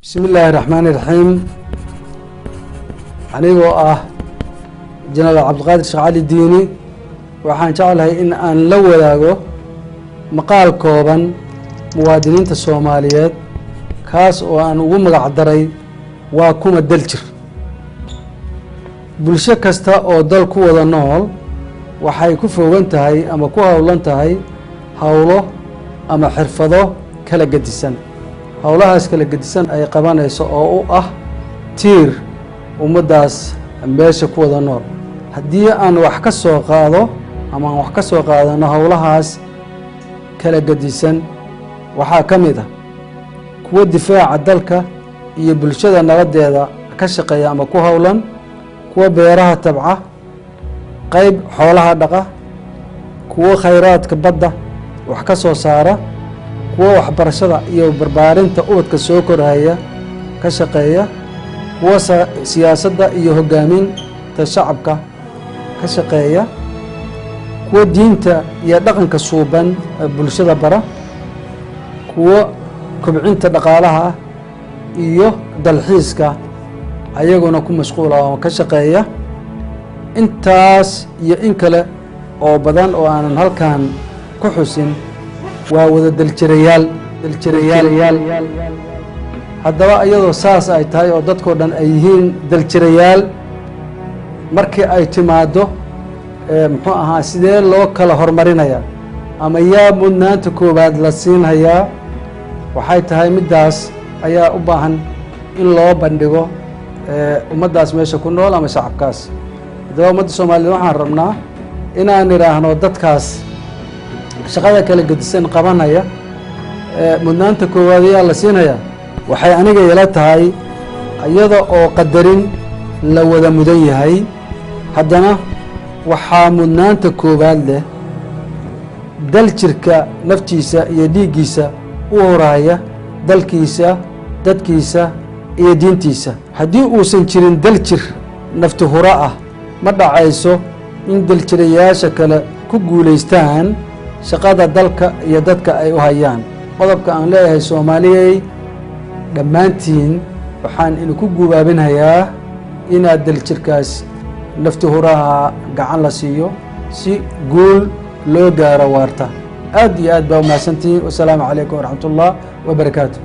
بسم الله الرحمن الرحيم. أنا جنرال عبد القادر الشيخ علي الديني waxaan jeclahay in aan la wadaago maqaal kooban muwaadiniinta Soomaaliyeed kaas oo aan ugu magac daray waa kuma daljir. bulsho kasta oo dal ku wada nool waxay ku fogan tahay ama ku hawlan tahay hawlo ama xirfado kala gedisan. hawlahaas kala gedisan ay qabanayso oo u ah tiir ummadaas meesha ku wada nool. haddii aan wax ka soo qaado ama wax ka soo qaadano hawlahaas kala gedisan waxaa ka mid ah kuwa difaaca dalka iyo bulshada nabadeeda ka shaqeeya ama ku hawlan, kuwa beeraha tabca, qayb xoolaha dhaqa, kuwa khayraadka badda wax ka soo saara, kuwa waxbarashada iyo barbaarinta ubadka soo koraya ka shaqeeya, kuwa siyaasadda iyo hogaaminta shacabka ka shaqeeya, kuwa diinta iyo dhaqanka suuban bulshada bara, kuwa kobcinta dhaqaalaha iyo dalxiiska ayaguna ku mashquul ah oo ka shaqeeya. intaas iyo in kale oo badan oo aanan halkan ku xusin waa wada daljirayaal. haddaba iyadoo saas ay tahay oo dadkoo dhan ay yihiin daljirayaal, markii ay timaado muxuu ahaa sidee loo kala horumarinaya ama yaa mudnaanta koowaad la siinhayaa, waxay tahay middaas ayaa u baahan in loo bandhigo ummaddaas meesha ku nool ama shacabkaas. haddaba ummadda Soomaaliyeed waxaan rabnaa inaan idhaahno dadkaas shaqada kala gedisan qabanaya mudnaanta koowaad ayaa la siinaya. waxay aniga ila tahay iyada oo qadarin la wada mudan yahay, haddana waxaa mudnaanta koowaad leh daljirka naftiisa iyo dhiiggiisa u horaya dalkiisa, dadkiisa iyo diintiisa. haddii uusan jirin daljir nafti hura ah ma dhacayso in daljirayaasha kale ku guulaystaan shaqada dalka iyo dadka ay u hayaan. qodobka aan leeyahay Soomaaliyey dhammaantiin waxaan idinku gubaabinhayaa inaad daljirkaas nafti huraha gacan la siiyo si guul loo gaaro waarta. aad iyo aad baa u mahadsantihiin. wasalaamu calaykum waraxmat ullah wabarakaatu.